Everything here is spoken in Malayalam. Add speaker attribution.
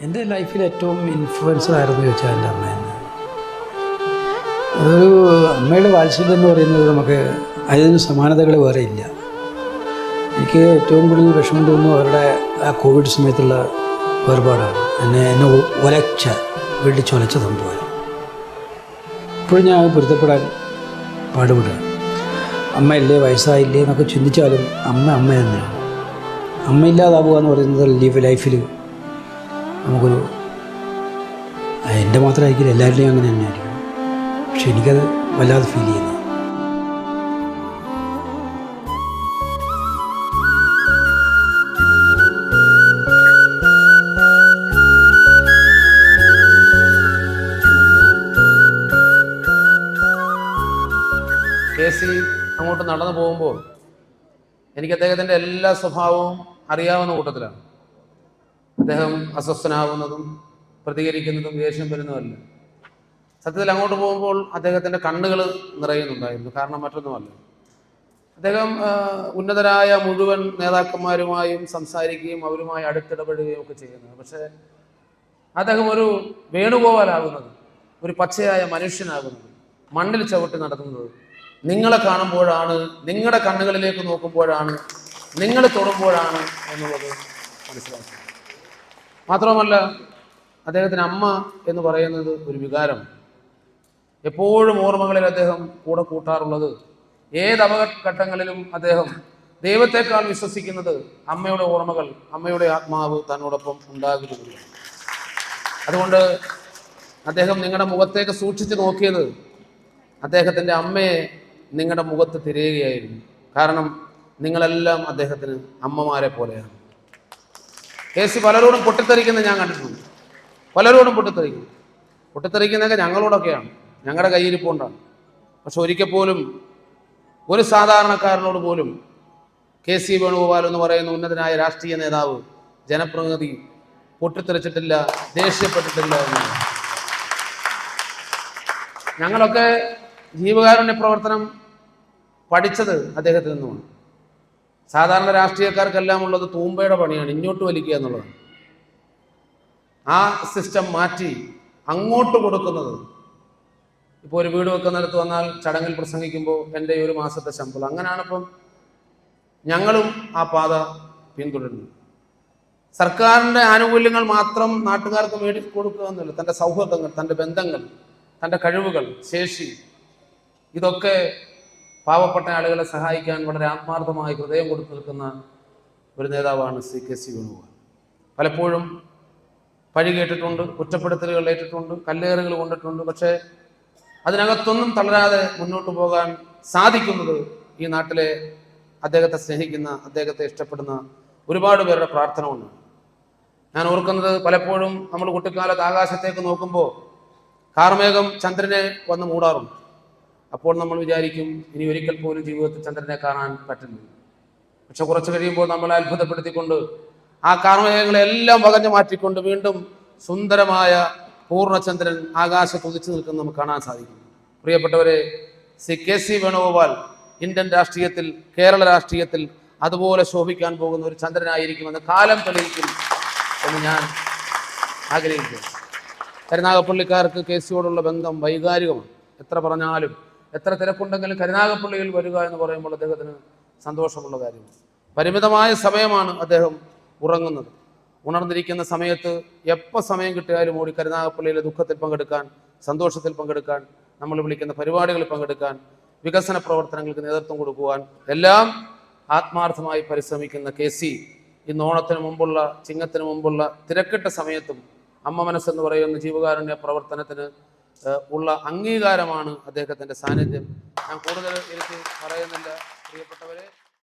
Speaker 1: എൻ്റെ ലൈഫിൽ ഏറ്റവും ഇൻഫ്ലുവൻസർ ആയിരുന്നു ചോദിച്ചാൽ എൻ്റെ അമ്മ തന്നെ. അതൊരു അമ്മയുടെ വാത്സല്യം എന്ന് പറയുന്നത് നമുക്ക് അതിന് സമാനതകൾ വേറെ ഇല്ല. എനിക്ക് ഏറ്റവും കൂടുതൽ വിഷമം തോന്നുന്നു അവരുടെ ആ കോവിഡ് സമയത്തുള്ള വേർപാടാണ്. എന്നെ ഒലച്ച വെടിച്ചൊലച്ച സംഭവം. ഇപ്പോഴും ഞാൻ പൊരുത്തപ്പെടാൻ പാടുപെടുക. അമ്മയില്ലേ, വയസ്സായില്ലേ എന്നൊക്കെ ചിന്തിച്ചാലും അമ്മ തന്നെയാണ്. അമ്മയില്ലാതാവുക എന്ന് പറയുന്നത് ലൈഫിൽ നമുക്കൊരു, എൻ്റെ മാത്രമായിരിക്കില്ല, എല്ലാവരുടെയും അങ്ങനെ തന്നെയായിരിക്കും. പക്ഷെ എനിക്കത് വല്ലാതെ ഫീൽ ചെയ്യുന്നു.
Speaker 2: കേസി അങ്ങോട്ട് നടന്നു പോകുമ്പോൾ എനിക്ക് അദ്ദേഹത്തിൻ്റെ എല്ലാ സ്വഭാവവും അറിയാവുന്ന കൂട്ടത്തിലാണ്. അദ്ദേഹം അസ്വസ്ഥനാവുന്നതും പ്രതികരിക്കുന്നതും ദേഷ്യം വരുന്നതല്ല. സത്യത്തിൽ അങ്ങോട്ട് പോകുമ്പോൾ അദ്ദേഹത്തിൻ്റെ കണ്ണുകൾ നിറയുന്നുണ്ടായിരുന്നു. കാരണം മറ്റൊന്നുമല്ല, അദ്ദേഹം ഉന്നതരായ മുഴുവൻ നേതാക്കന്മാരുമായും സംസാരിക്കുകയും അവരുമായി അടുത്തിടപെടുകയും ഒക്കെ ചെയ്യുന്നത്. പക്ഷേ അദ്ദേഹം ഒരു വേണുഗോപാലാകുന്നത്, ഒരു പച്ചയായ മനുഷ്യനാകുന്നത്, മണ്ണിൽ ചവിട്ടി നടക്കുന്നത് നിങ്ങളെ കാണുമ്പോഴാണ്, നിങ്ങളുടെ കണ്ണുകളിലേക്ക് നോക്കുമ്പോഴാണ്, നിങ്ങൾ തൊടുമ്പോഴാണ് എന്നുള്ളത് മനസ്സിലാക്കുക. മാത്രമല്ല, അദ്ദേഹത്തിന് അമ്മ എന്ന് പറയുന്നത് ഒരു വികാരമാണ്. എപ്പോഴും ഓർമ്മകളിൽ അദ്ദേഹം കൂടെ കൂട്ടാറുള്ളത്, ഏത് അപകടഘട്ടങ്ങളിലും അദ്ദേഹം ദൈവത്തെക്കാൾ വിശ്വസിക്കുന്നത് അമ്മയുടെ ഓർമ്മകൾ, അമ്മയുടെ ആത്മാവ് തന്നോടൊപ്പം ഉണ്ടാകുന്നില്ല. അതുകൊണ്ട് അദ്ദേഹം നിങ്ങളുടെ മുഖത്തേക്ക് സൂക്ഷിച്ചു നോക്കിയത് അദ്ദേഹത്തിൻ്റെ അമ്മയെ നിങ്ങളുടെ മുഖത്ത് തിരയുകയായിരുന്നു. കാരണം നിങ്ങളെല്ലാം അദ്ദേഹത്തിന് അമ്മമാരെ പോലെയാണ്. കേസി പലരോടും പൊട്ടിത്തെറിക്കുന്നത് ഞാൻ കണ്ടിട്ടുണ്ട്. പലരോടും പൊട്ടിത്തെറിക്കുന്നതൊക്കെ ഞങ്ങളോടൊക്കെയാണ്, ഞങ്ങളുടെ കയ്യിരിപ്പുണ്ടാണ്. പക്ഷെ ഒരിക്കൽ പോലും ഒരു സാധാരണക്കാരനോട് പോലും കെ.സി. വേണുഗോപാൽ എന്ന് പറയുന്ന ഉന്നതനായ രാഷ്ട്രീയ നേതാവ്, ജനപ്രതിനിധി പൊട്ടിത്തെറിച്ചിട്ടില്ല, ദേഷ്യപ്പെട്ടിട്ടില്ല എന്നാണ്. ഞങ്ങളൊക്കെ ജീവകാരുണ്യ പ്രവർത്തനം പഠിച്ചത് അദ്ദേഹത്തിൽ നിന്നുമാണ്. സാധാരണ രാഷ്ട്രീയക്കാർക്കെല്ലാം ഉള്ളത് തൂമ്പയുടെ പണിയാണ്, ഇങ്ങോട്ട് വലിക്കുക എന്നുള്ളതാണ്. ആ സിസ്റ്റം മാറ്റി അങ്ങോട്ട് കൊടുക്കുന്നത്. ഇപ്പോൾ ഒരു വീട് വെക്കുന്നിടത്ത് വന്നാൽ ചടങ്ങിൽ പ്രസംഗിക്കുമ്പോൾ എൻ്റെ 1 മാസത്തെ ശമ്പളം, അങ്ങനെയാണിപ്പം ഞങ്ങളും ആ പാത പിന്തുടരുന്നു. സർക്കാരിൻ്റെ ആനുകൂല്യങ്ങൾ മാത്രം നാട്ടുകാർക്ക് മേടിക്കൊടുക്കുക എന്നില്ല, തൻ്റെ സൗഹൃദങ്ങൾ, തൻ്റെ ബന്ധങ്ങൾ, തൻ്റെ കഴിവുകൾ, ശേഷി, ഇതൊക്കെ പാവപ്പെട്ട ആളുകളെ സഹായിക്കാൻ വളരെ ആത്മാർത്ഥമായി ഹൃദയം കൊടുത്തു നിൽക്കുന്ന ഒരു നേതാവാണ് ശ്രീ കെ.സി. വേണുഗോപാൽ. പലപ്പോഴും പഴി കേട്ടിട്ടുണ്ട്, കുറ്റപ്പെടുത്തലുകൾ ഏറ്റിട്ടുണ്ട്, കല്ലേറുകൾ കൊണ്ടിട്ടുണ്ട്. പക്ഷേ അതിനകത്തൊന്നും തളരാതെ മുന്നോട്ട് പോകാൻ സാധിക്കുന്നത് ഈ നാട്ടിലെ അദ്ദേഹത്തെ സ്നേഹിക്കുന്ന, അദ്ദേഹത്തെ ഇഷ്ടപ്പെടുന്ന ഒരുപാട് പേരുടെ പ്രാർത്ഥന കൊണ്ടാണ്. ഞാൻ ഓർക്കുന്നത്, പലപ്പോഴും നമ്മൾ കുട്ടിക്കാലത്ത് ആകാശത്തേക്ക് നോക്കുമ്പോൾ കാർമേഘം ചന്ദ്രനെ വന്ന് മൂടാറുണ്ട്. അപ്പോൾ നമ്മൾ വിചാരിക്കും, ഇനി ഒരിക്കൽ പോലും ജീവിതത്തിൽ ചന്ദ്രനെ കാണാൻ പറ്റില്ല. പക്ഷെ കുറച്ച് കഴിയുമ്പോൾ നമ്മളെ അത്ഭുതപ്പെടുത്തിക്കൊണ്ട് ആ കാർമേഘങ്ങളെല്ലാം വകഞ്ഞു മാറ്റിക്കൊണ്ട് വീണ്ടും സുന്ദരമായ പൂർണ്ണചന്ദ്രൻ ആകാശത്ത് ഉദിച്ചു നിൽക്കുന്ന നമുക്ക് കാണാൻ സാധിക്കും. പ്രിയപ്പെട്ടവരെ, ശ്രീ കെ.സി. വേണുഗോപാൽ ഇന്ത്യൻ രാഷ്ട്രീയത്തിൽ, കേരള രാഷ്ട്രീയത്തിൽ അതുപോലെ ശോഭിക്കാൻ പോകുന്ന ഒരു ചന്ദ്രനായിരിക്കുമെന്ന് കാലം തെളിയിക്കും എന്ന് ഞാൻ ആഗ്രഹിക്കുന്നു. കരുനാഗപ്പള്ളിക്കാർക്ക് കെ.സിയോടുള്ള ബന്ധം വൈകാരികമാണ്. എത്ര പറഞ്ഞാലും, എത്ര തിരക്കുണ്ടെങ്കിലും കരുനാഗപ്പള്ളിയിൽ വരിക എന്ന് പറയുമ്പോൾ അദ്ദേഹത്തിന് സന്തോഷമുള്ള കാര്യമാണ്. പരിമിതമായ സമയമാണ് അദ്ദേഹം ഉറങ്ങുന്നത്. ഉണർന്നിരിക്കുന്ന സമയത്ത് എപ്പോൾ സമയം കിട്ടിയാലും ഓടി കരുനാഗപ്പള്ളിയിലെ ദുഃഖത്തിൽ പങ്കെടുക്കാൻ, സന്തോഷത്തിൽ പങ്കെടുക്കാൻ, നമ്മൾ വിളിക്കുന്ന പരിപാടികളിൽ പങ്കെടുക്കാൻ, വികസന പ്രവർത്തനങ്ങൾക്ക് നേതൃത്വം കൊടുക്കുവാൻ എല്ലാം ആത്മാർത്ഥമായി പരിശ്രമിക്കുന്ന കെ.സി. ഇന്ന് ഓണത്തിന് മുമ്പുള്ള, ചിങ്ങത്തിന് മുമ്പുള്ള തിരക്കിട്ട സമയത്തും അമ്മ മനസ്സെന്ന് പറയുന്ന ജീവകാരുണ്യ പ്രവർത്തനത്തിന് ഉള്ള അംഗീകാരമാണ് അദ്ദേഹത്തിൻ്റെ സാന്നിധ്യം. ഞാൻ കൂടുതൽ എനിക്ക് പറയുന്നില്ല. പ്രിയപ്പെട്ടവരെ,